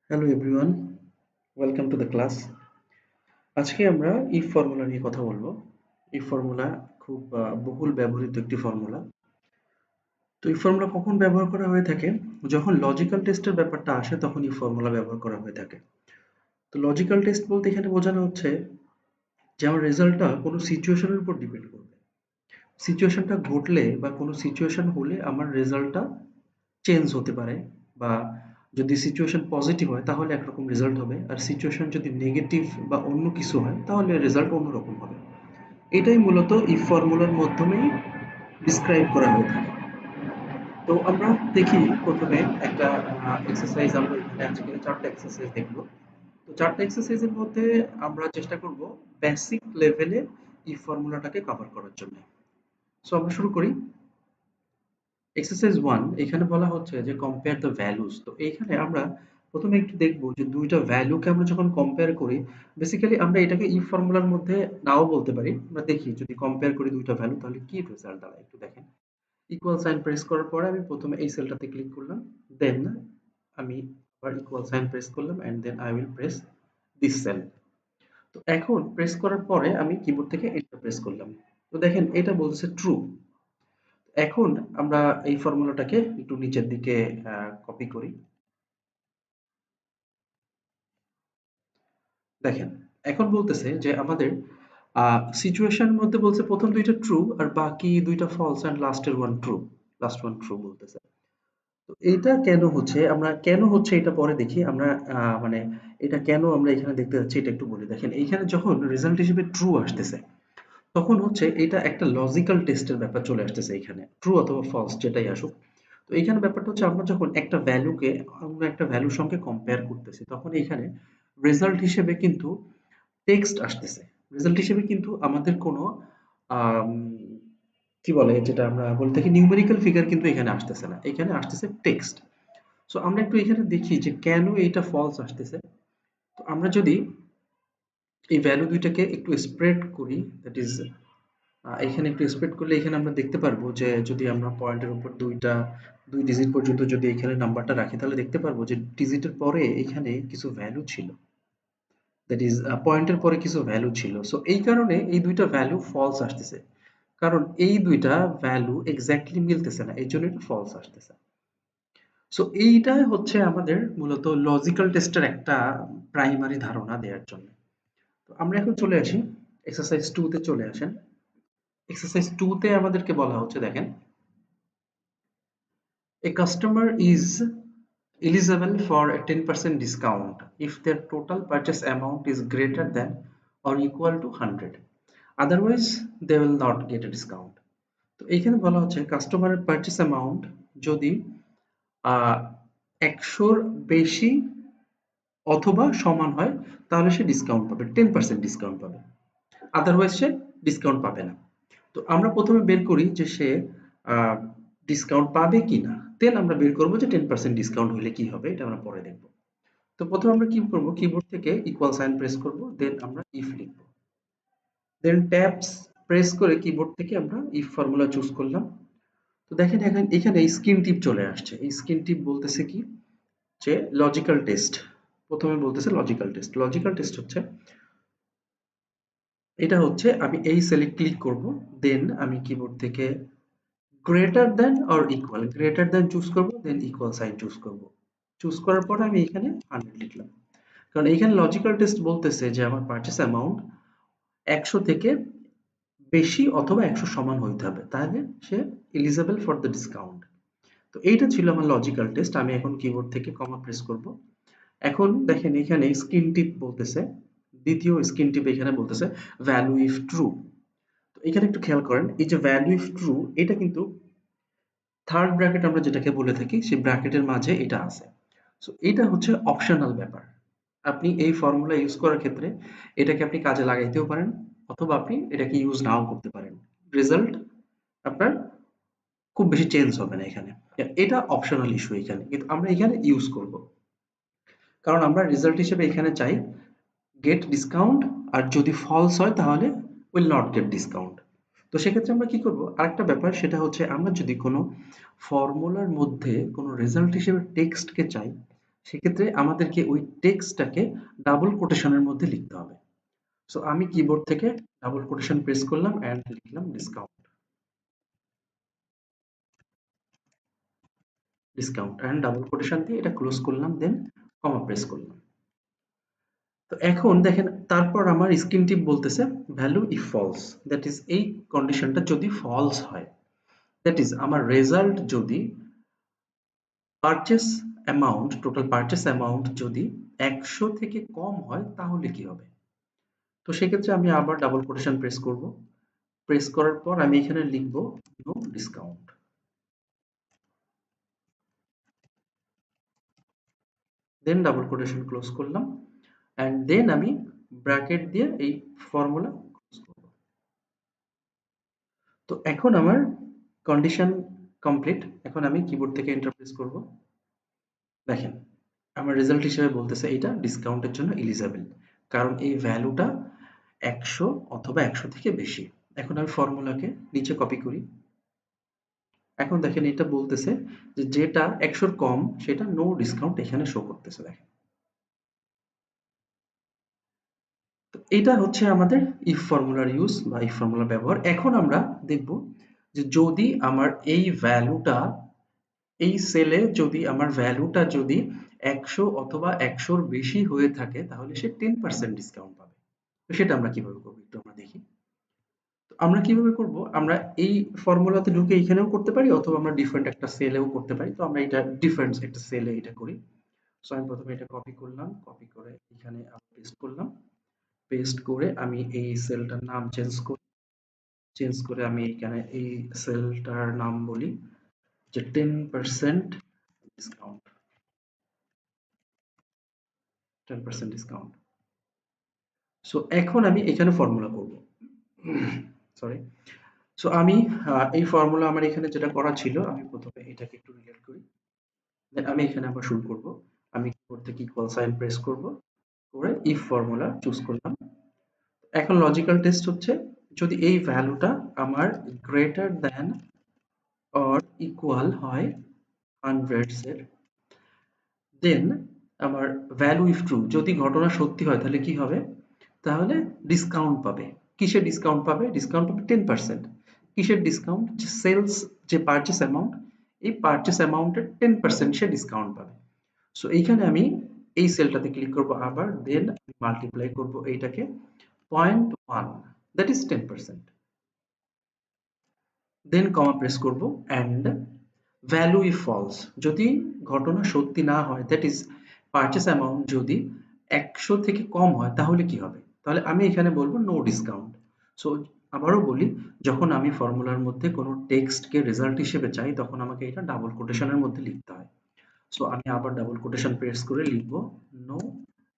Hello everyone, welcome to the class. আজকে আমরা if formula নিয়ে কথা বলবো। ইফ ফর্মুলা খুব বহুল ব্যবহৃত একটি ফর্মুলা। তো এই ফর্মুলা কখন ব্যবহার করা হয়ে থাকে? যখন লজিক্যাল টেস্টের ব্যাপারটা আসে তখন এই ফর্মুলা ব্যবহার করা হয়ে থাকে। তো লজিক্যাল টেস্ট বলতে এখানে বোঝানো হচ্ছে যে আমার রেজাল্টটা কোনো সিচুয়েশনের উপর ডিপেন্ড করবে। সিচুয়েশনটা ঘটলে বা কোনো সিচুয়েশন হলে আমার রেজাল্টটা চেঞ্জ হতে পারে, বা যদি সিচুয়েশন পজিটিভ হয় তাহলে একরকম রেজাল্ট হবে, আর সিচুয়েশন যদি নেগেটিভ বা অন্য কিছু হয় তাহলে রেজাল্ট অন্যরকম হবে। এটাই মূলত ইফ ফর্মুলার মাধ্যমেই ডিসক্রাইব করা হয়ে থাকে। তো আমরা দেখি প্রথমে একটা এক্সারসাইজ। আমরা এখানে আজকে চারটা এক্সারসাইজ দেখবো। তো চারটা এক্সারসাইজের মধ্যে আমরা চেষ্টা করব বেসিক লেভেলে ইফ ফর্মুলাটাকে কভার করার জন্য। সো আমরা শুরু করি। এক্সারসাইজ 1 এখানে বলা হচ্ছে যে কম্পেয়ার দ্য ভ্যালুস। তো এইখানে আমরা প্রথমে একটু দেখব যে দুইটা ভ্যালুকে আমরা যখন কম্পেয়ার করি, বেসিক্যালি আমরা এটাকে ইফ ফর্মুলার মধ্যে নাও বলতে পারি। আমরা দেখি যদি কম্পেয়ার করি দুইটা ভ্যালু তাহলে কি রেজাল্ট দাঁড়ায় একটু দেখেন। ইকুয়াল সাইন প্রেস করার পরে আমি প্রথমে এই সেলটাতে ক্লিক করলাম, দেন আমি আবার ইকুয়াল সাইন প্রেস করলাম and then I will press this cell. তো এখন প্রেস করার পরে আমি কিবোর্ড থেকে এন্টার প্রেস করলাম। তো দেখেন এটা বলছে ট্রু। এখন আমরা এই ফর্মুলাটাকে একটু নিচের দিকে কপি করি। দেখেন এখন বলতেছে যে আমাদের সিচুয়েশনের মধ্যে বলছে প্রথম দুইটা ট্রু আর বাকি দুইটা ফলস এন্ড লাস্টের one true. Last one true বলতেছে। তো এইটা কেন হচ্ছে, আমরা কেন হচ্ছে এটা পরে দেখি। আমরা মানে এটা কেন আমরা এখানে দেখতে যাচ্ছি এটা একটু বলি। দেখেন এইখানে যখন রেজাল্ট হিসেবে ট্রু আসতেছে তখন হচ্ছে এটা একটা লজিক্যাল টেস্টের ব্যাপার চলে আসতেছে এখানে, ট্রু অথবা ফলস যেটাই আসুক। তো এইখানে ব্যাপারটা হচ্ছে আমরা যখন একটা ভ্যালুকে অন্য একটা ভ্যালুর সঙ্গে কম্পেয়ার করতেছি তখন এখানে রেজাল্ট হিসেবে কিন্তু টেক্সট আসতেছে। রেজাল্ট হিসেবে কিন্তু আমাদের কোনো আম, কি বলে যেটা আমরা বলে থাকি নিউমেরিক্যাল ফিগার কিন্তু এখানে আসতেছে না, এখানে আসতেছে টেক্সট। সো আমরা একটু এখানে দেখি যে কেন এইটা ফলস আসতেছে। তো আমরা যদি এই ভ্যালু দুইটাকে একটু স্প্রেড করি, দ্যাট ইজ এখানে একটু স্প্রেড করলে এখানে আমরা দেখতে পারবো যে যদি আমরা পয়েন্টের উপর দুই ডিজিট পর্যন্ত যদি এখানে নাম্বারটা রাখি তাহলে দেখতে পারবো যে ডিজিটের পরে এখানে কিছু ভ্যালু ছিল, দ্যাট ইজ পয়েন্টের পরে কিছু ভ্যালু ছিল। সো এই কারণে এই দুইটা ভ্যালু ফলস আসতেছে, কারণ এই দুইটা ভ্যালু এক্স্যাক্টলি মিলতেছে না, এই জন্য এটা ফলস আসতেছে। সো এইটা হচ্ছে আমাদের মূলত লজিক্যাল টেস্টের একটা প্রাইমারি ধারণা দেওয়ার জন্য। তো আমরা এখন চলে আসি এক্সারসাইজ 2 তে চলে আসেন। এক্সারসাইজ 2 তে আমাদেরকে বলা হচ্ছে দেখেন, a customer is eligible for a 10% discount if their total purchase amount is greater than or equal to 100. Otherwise, they will not get a discount. তো এইখানে বলা হচ্ছে কাস্টমারের পারচেস অ্যামাউন্ট যদি 100-র বেশি অথবা সমান হয় তাহলে সে ডিসকাউন্ট পাবে, 10% ডিসকাউন্ট পাবে। আদারওয়াইজ সে ডিসকাউন্ট পাবে না। তো আমরা প্রথমে বের করি যে সে ডিসকাউন্ট পাবে কিনা, দেন আমরা বের করবো যে 10% ডিসকাউন্ট হলে কি হবে, এটা আমরা পরে দেখবো। তো প্রথমে আমরা কি করবো, কিবোর্ড থেকে ইকুয়াল সাইন প্রেস করব, দেন আমরা ইফ লিখবো, দেন ট্যাবস প্রেস করে কিবোর্ড থেকে আমরা ইফ ফর্মুলা চুজ করলাম। তো দেখেন এখন এখানে স্ক্রিন টিপ চলে আসছে। এই স্ক্রিন টিপ বলতেছে কি যে লজিক্যাল টেস্ট। প্রথমে বলতেছে লজিক্যাল টেস্ট। লজিক্যাল টেস্ট হচ্ছে এটা হচ্ছে আমি এই সেলে ক্লিক করব, দেন আমি কিবোর্ড থেকে greater than or equal, greater than choose করব, দেন ইকুয়াল সাইন চুজ করব। চুজ করার পরে আমি এখানে 100 লিখলাম। কারণ এখানে লজিক্যাল টেস্ট বলতেছে যে আমার পারচেস অ্যামাউন্ট 100 থেকে বেশি অথবা 100 সমান হইতে হবে, তাহলে সে এলিজিবল ফর দ্য ডিসকাউন্ট। তো এইটা ছিল আমার লজিক্যাল টেস্ট। আমি এখন কিবোর্ড থেকে কমা প্রেস করব। এখন দেখেন এখানে স্ক্রিন টিপ বলতেছে, দ্বিতীয় স্ক্রিন টিপ এখানে বলতেছে ভ্যালু ইফ ট্রু। তো এখানে একটু খেয়াল করেন, এই যে ভ্যালু ইফ ট্রু এটা কিন্তু থার্ড ব্র্যাকেট আমরা যেটাকে বলে থাকি সেই ব্র্যাকেটের মাঝে এটা আছে। সো এটা হচ্ছে অপশনাল ব্যাপার। আপনি এই ফর্মুলা ইউজ করার ক্ষেত্রে এটাকে আপনি কাজে লাগাইতেও পারেন অথবা আপনি এটাকে ইউজ নাও করতে পারেন। রেজাল্ট আপনার খুব বেশি চেঞ্জ হবে না এখানে। এটা অপশনাল ইস্যু এখানে, কিন্তু আমরা এখানে ইউজ করব। কারণ আমরা রেজাল্ট হিসেবে এখানে চাই গেট ডিসকাউন্ট, আর যদি ফলস হয় তাহলে উইল নট গেট ডিসকাউন্ট। তো সেক্ষেত্রে আমরা কি করব, আরেকটা ব্যাপার সেটা হচ্ছে আমরা যদি কোনো ফর্মুলার মধ্যে কোনো রেজাল্ট হিসেবে টেক্সটকে চাই, সেক্ষেত্রে আমাদেরকে ওই টেক্সটটাকে ডাবল কোটেশনের মধ্যে লিখতে হবে। সো আমি কিবোর্ড থেকে ডাবল কোটেশন প্রেস করলাম অ্যান্ড লিখলাম discount, discount and double quotation দিয়ে এটা ক্লোজ করলাম, দেন কমা প্রেস করলাম। তো এখন দেখেন তারপর আমার স্ক্রিন টিপ বলতেছে value if false, that is এই কন্ডিশনটা যদি ফলস হয়, দ্যাট ইজ আমার রেজাল্ট যদি purchase amount, total purchase amount যদি ১০০ থেকে কম হয় তাহলে কি হবে? তো সেক্ষেত্রে আমি আবার ডাবল কোটেশন প্রেস করব। প্রেস করার পর আমি এখানে লিখব নো ডিসকাউন্ট, দেন ডাবল কোটেশন ক্লোজ করলাম অ্যান্ড দেন আমি ব্র্যাকেট দিয়ে এই ফর্মুলা ক্লোজ করব। তো এখন আমার কন্ডিশন কমপ্লিট। এখন আমি কিবোর্ড থেকে এন্টার প্রেস করব। দেখেন আমার রেজাল্ট হিসেবে বলতেছে এটা ডিসকাউন্টের জন্য এলিজেবল, কারণ এই ভ্যালুটা ১০০ অথবা ১০০ থেকে বেশি। এখন আমি ফর্মুলাকে নিচে কপি করি। এখন দেখেন এটা বলতেছে যে যেটা ১০০ এর কম সেটা নো ডিসকাউন্ট এখানে শো করতেছে। দেখেন তো এটা হচ্ছে আমাদের ইফ ফর্মুলার ইউজ বা ইফ ফর্মুলার ব্যবহার। এখন আমরা দেখব যে যদি আমার এই ভ্যালুটা, এই সেলে যদি আমার ভ্যালুটা যদি ১০০ অথবা ১০০ র বেশি হয়ে থাকে তাহলে সে 10% ডিসকাউন্ট পাবে। তো সেটা আমরা কিভাবে করব একটু আমরা দেখি। তো আমরা কিভাবে করব, আমরা এই ফর্মুলাতে ঢুকে এখানেও করতে পারি অথবা আমরা ডিফারেন্ট একটা সেলেও করতে পারি। তো আমরা এটা ডিফারেন্ট একটা সেলে এটা করি। সো আমি প্রথমে এটা কপি করলাম, কপি করে এখানে পেস্ট করলাম, পেস্ট করে আমি এই সেলটার নাম চেঞ্জ করি, চেঞ্জ করে আমি এখানে এই সেলটার নাম বলি যে 10% ডিসকাউন্ট, 10% ডিসকাউন্ট। সো এখন আমি এখানে ফর্মুলা করব, সরি। সো আমি এই ফর্মুলা আমার এখানে যেটা করা ছিল আমি প্রথমে এটাকে একটু রিলেট করি, দেন আমি এখানে আবার শুরু করব। আমি কিবোর্ড থেকে ইকুয়াল সাইন প্রেস করব, করে ইফ ফর্মুলা চুজ করলাম। এখন লজিক্যাল টেস্ট হচ্ছে যদি এই ভ্যালুটা আমার গ্রেটার দ্যান অর ইকুয়াল হয় 100 এর, দেন আমার ভ্যালু ইফ ট্রু, যদি ঘটনা সত্যি হয় তাহলে কি হবে, তাহলে ডিসকাউন্ট পাবে। কিসের ডিসকাউন্ট পাবে? ডিসকাউন্ট পাবে 10%। কিসের ডিসকাউন্ট? যে সেলস, যে পারচেস অ্যামাউন্ট, এই পারচেস অ্যামাউন্টের 10% সে ডিসকাউন্ট পাবে। সো এইখানে আমি এই সেলটাতে ক্লিক করব আবার, দেন আমি মাল্টিপ্লাই করব এইটাকে 0.1, that is 10%, then comma press করব অ্যান্ড ভ্যালু ইফ ফলস, যদি ঘটনা সত্যি না হয়, দ্যাট ইজ পারচেস অ্যামাউন্ট যদি ১০০ থেকে কম হয় তাহলে কি হবে? তাহলে আমি এখানে বলবো নো ডিসকাউন্ট। সো আবারও বলি, যখন আমি ফর্মুলার মধ্যে কোনো টেক্সটকে রেজাল্ট হিসেবে চাই তখন আমাকে এটা ডাবল কোটেশনের মধ্যে লিখতে হয়। সো আমি আবার ডাবল কোটেশন প্রেস করে লিখব no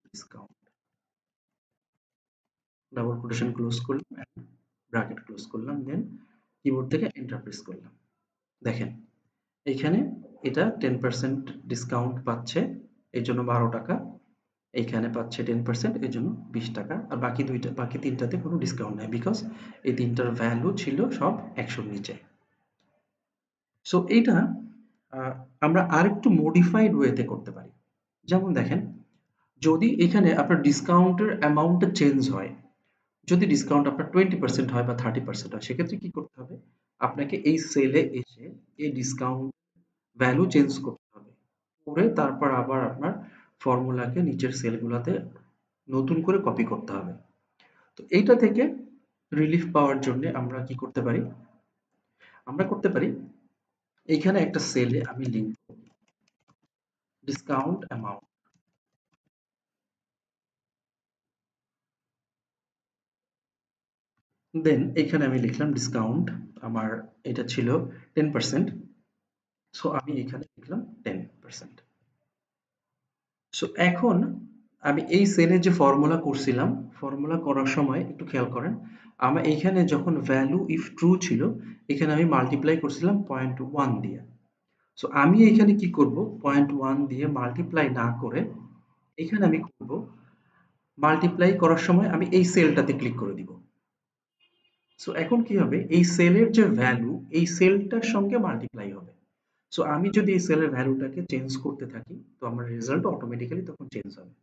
discount, double quotation close করলাম অ্যান্ড ব্র্যাকেট ক্লোজ করলাম, দেন কিবোর্ড থেকে এন্টার প্রেস করলাম। দেখেন এইখানে এটা 10% ডিসকাউন্ট পাচ্ছে, এর জন্য ১২ টাকা। এইখানে পাচ্ছে 10% এর জন্য ২০ টাকা। আর বাকি তিনটাতে কোনো ডিসকাউন্ট নাই, বিকজ এই তিনটার ভ্যালু ছিল সব ১০০ র নিচে। সো এইটা আহ, আমরা আরেকটু মডিফাইড ওয়েতে করতে পারি। যেমন দেখেন, যদি এখানে আপনার ডিসকাউন্টের অ্যামাউন্টটা চেঞ্জ হয়, যদি ডিসকাউন্ট আপনার 20% হয় বা 30% হয়, সেক্ষেত্রে কি করতে হবে? আপনাকে এই সেলে এসে এই ডিসকাউন্ট ভ্যালু চেঞ্জ করতে হবে, করে তারপর আবার আপনার ফর্মুলাকে নিচের সেলগুলাতে নতুন করে কপি করতে হবে। তো এইটা থেকে রিলিফ পাওয়ার জন্য আমরা কি করতে পারি? আমরা করতে পারি এইখানে একটা সেলে আমি লিখব ডিসকাউন্ট অ্যামাউন্ট, দেন এখানে আমি লিখলাম ডিসকাউন্ট, আমার এটা ছিল 10%, সো আমি এখানে লিখলাম 10%। সো এখন আমি এই সেলে যে ফর্মুলা করছিলাম, ফর্মুলা করার সময় একটু খেয়াল করেন, আমার এইখানে যখন ভ্যালু ইফ ট্রু ছিল এখানে আমি মাল্টিপ্লাই করছিলাম 0.1 দিয়ে। সো আমি এখানে কি করব, 0.1 দিয়ে মাল্টিপ্লাই না করে এখানে আমি করব মাল্টিপ্লাই করার সময় আমি এই সেলটাতে ক্লিক করে দিব। সো এখন কি হবে, এই সেলের যে ভ্যালু এই সেলটার সঙ্গে মাল্টিপ্লাই হবে। সো আমি যদি এই সেলের ভ্যালুটাকে চেঞ্জ করতে থাকি তো আমার রেজাল্ট অটোমেটিক্যালি তখন চেঞ্জ হবে।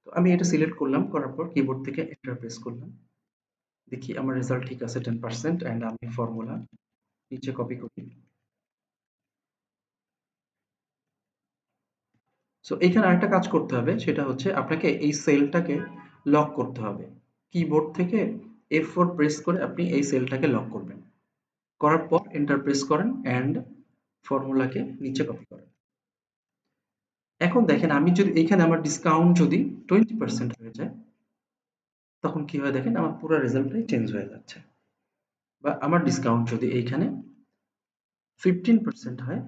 তো আমি এটা সিলেক্ট করলাম, করার পর কিবোর্ড থেকে এন্টার প্রেস করলাম। দেখি আমার রেজাল্ট ঠিক আছে 10% এন্ড আমি ফর্মুলা নিচে কপি করি। সো এখানে আরেকটা কাজ করতে হবে, সেটা হচ্ছে আপনাকে এই সেলটাকে লক করতে হবে। কিবোর্ড থেকে F4 প্রেস করে আপনি এই সেলটাকে লক করবেন। করার পর এন্টার প্রেস করেন এন্ড ফর্মুলাকে নিচে কপি করেন। এখন দেখেন আমি যদি এখানে আমার ডিসকাউন্ট যদি 20% হয়ে যায় তখন কি হয় দেখেন আমার পুরো রেজাল্টটাই চেঞ্জ হয়ে যাচ্ছে। বা আমার ডিসকাউন্ট যদি এইখানে 15% হয়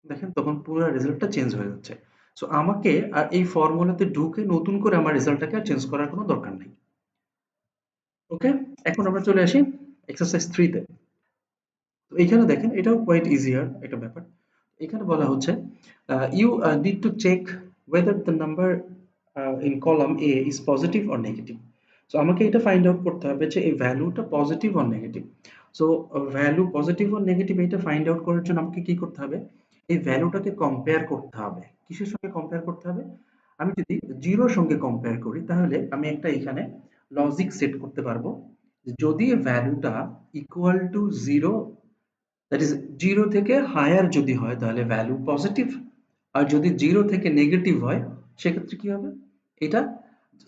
দেখেন তখন পুরো রেজাল্টটা চেঞ্জ হয়ে যাচ্ছে। সো আমাকে আর এই ফর্মুলাতে ঢুকে নতুন করে আমার রেজাল্টটাকে আর চেঞ্জ করার কোনো দরকার নেই। ওকে, এখন আমরা চলে আসি এক্সারসাইজ 3 তে। তো এখানে দেখেন এটাও কোয়াইট ইজিয়ার একটা ব্যাপার। এখানে বলা হচ্ছে you need to check whether the number in column A is positive or negative. So আমাকে এটা ফাইন্ড আউট করতে হবে যে এই ভ্যালুটা positive or negative. So value positive or negative এটা ফাইন্ড আউট করার জন্য আমাকে কি করতে হবে, এই ভ্যালুটাকে কম্পেয়ার করতে হবে। কিসের সঙ্গে কম্পেয়ার করতে হবে? আমি যদি জিরোর সঙ্গে কম্পেয়ার করি তাহলে আমি একটা এখানে লজিক সেট করতে পারবো। যদি ভ্যালুটা equal to zero, that is zero থেকে হায়ার যদি হয় তাহলে ভ্যালু পজিটিভ, আর যদি জিরো থেকে নেগেটিভ হয় সেক্ষেত্রে কি হবে, এটা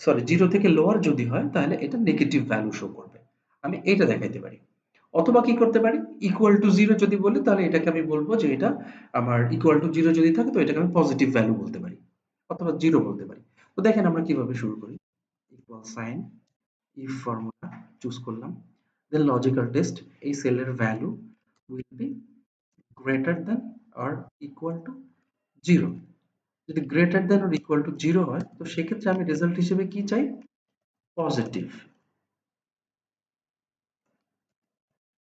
সরি জিরো থেকে লোয়ার যদি হয় তাহলে এটা নেগেটিভ ভ্যালু শো করবে। আমি এটা দেখাইতে পারি। অথবা কি করতে পারি, ইকুয়াল টু জিরো যদি বলি তাহলে এটাকে আমি বলবো যে এটা আমার ইকুয়াল টু জিরো যদি থাকে তো এটাকে আমি পজিটিভ ভ্যালু বলতে পারি, অথবা জিরো বলতে পারি। তো দেখেন আমরা কিভাবে শুরু করি। Equal sign, if formula choose করলাম, দেন লজিক্যাল টেস্ট, এই সেলের value will be greater than or equal to zero. যদি greater than or equal to zero হয় তো সেক্ষেত্রে আমি রেজাল্ট হিসেবে কি চাই, পজিটিভ।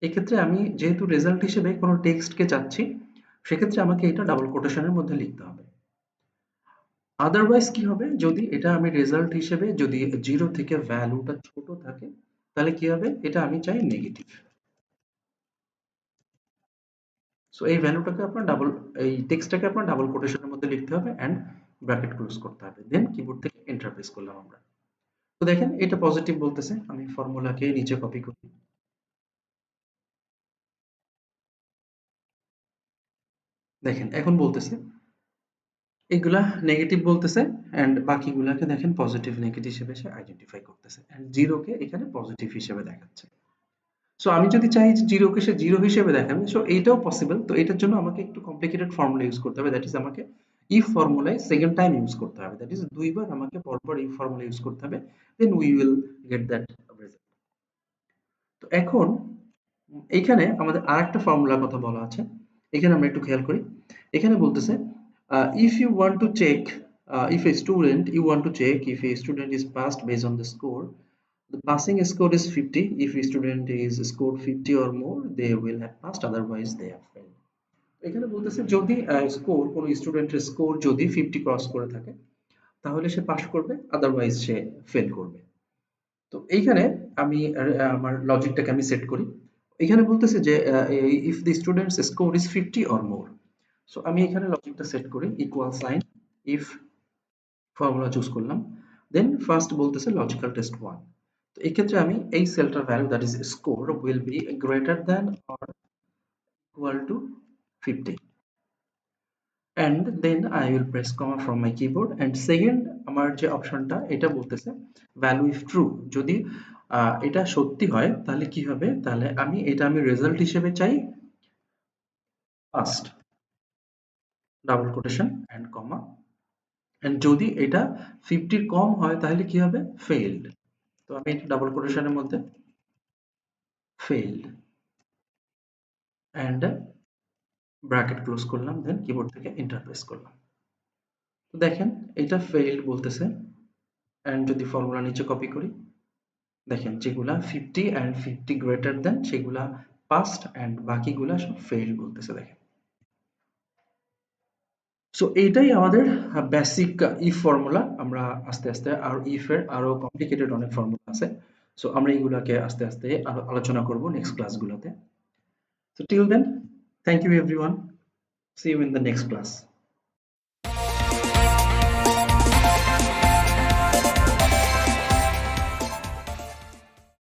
এক্ষেত্রে আমি যেহেতু রেজাল্ট হিসেবে কোনো টেক্সটকে চাচ্ছি সেক্ষেত্রে আমাকে এটা ডাবল কোটেশনের মধ্যে লিখতে হবে। আদারওয়াইজ কি হবে, যদি এটা আমি রেজাল্ট হিসেবে যদি জিরো থেকে ভ্যালুটা ছোট থাকে তাহলে কি হবে, এটা আমি চাই নেগেটিভ। সো এই ভ্যালুটাকে আপনার ডাবল, এই টেক্সটটাকে আপনার ডাবল কোটেশনের মধ্যে লিখতে হবে এন্ড ব্র্যাকেট ক্লোজ করতে হবে, দেন কিবোর্ড থেকে এন্টার প্রেস করলাম আমরা। তো দেখেন এটা পজিটিভ বলতেছে, আমি ফর্মুলাকে নিচে কপি করি। দেখেন এখন বলতেছে এগুলা নেগেটিভ বলতেছে এন্ড বাকিগুলাকে দেখেন পজিটিভ নেগেটিভ হিসেবে সে আইডেন্টিফাই করতেছে এন্ড জিরোকে এখানে পজিটিভ হিসেবে দেখাচ্ছে। সো আমি যদি চাই যে জিরোকে সে জিরো হিসেবে দেখাবে, সো এইটাও পসিবল। তো এটার জন্য আমাকে একটু কমপ্লিকেটেড ফর্মুলা ইউজ করতে হবে, দ্যাট ইজ আমাকে ইফ ফর্মুলায় সেকেন্ড টাইম ইউজ করতে হবে, দ্যাট ইজ দুইবার আমাকে পরপর ইফ ফর্মুলা ইউজ করতে হবে, then we will get that result. তো এখন এইখানে আমাদের আরেকটা ফর্মুলার কথা বলা আছে, এখানে আমরা একটু খেয়াল করি। এখানে বলতেছে if you want to check, if a student you want to check if a student is passed based on the score, the passing score is 50. If a student is scored 50 or more they will have passed, otherwise they have failed. এখানে বলতেছে যদি score কোন স্টুডেন্টের score যদি 50 cross করে থাকে তাহলে সে pass করবে, আদারওয়াইজ সে ফেল করবে। তো এইখানে আমি আমার লজিকটাকে আমি সেট করি। এখানে বলতেছে যে if the students score is 50 or more, so আমি এখানে লজিকটা সেট করি equal sign, if formula choose করলাম, দেন ফার্স্ট বলতেছে লজিক্যাল টেস্ট 1। তো এই ক্ষেত্রে আমি এই সেলটার value that is score will be greater than or equal to 50 and then I will press comma from my keyboard and second আমার যে অপশনটা এটা বলতেছে ভ্যালু ইফ ট্রু, যদি এটা সত্যি হয় তাহলে কি হবে, তাহলে আমি রেজাল্ট হিসেবে চাই first double quotation and comma, and যদি এটা 50 এর কম হয় তাহলে কি হবে, ফেইলড। তো আমি এটা ডাবল কোটেশনের মধ্যে ফেইলড এন্ড ব্র্যাকেট ক্লোজ করলাম, দেন কিবোর্ড থেকে এন্টার প্রেস করলাম। তো দেখেন এটা ফেইলড বলতেছে এন্ড যদি ফর্মুলা নিচে কপি করি দেখেন যেগুলা 50 and 50 গ্রেটার দেন সেগুলা পাস্ট এন্ড বাকিগুলা সব ফেইল বলতেছে দেখেন। সো এইটাই আমাদের বেসিক ইফ ফর্মুলা। আমরা আস্তে আস্তে আর ইফ এর আরো কমপ্লিকেটেড অনেক ফর্মুলা আছে, সো আমরা এগুলাকে আস্তে আস্তে আলোচনা করব নেক্সট ক্লাসগুলোতে। So till then, thank you everyone. See you in the next class.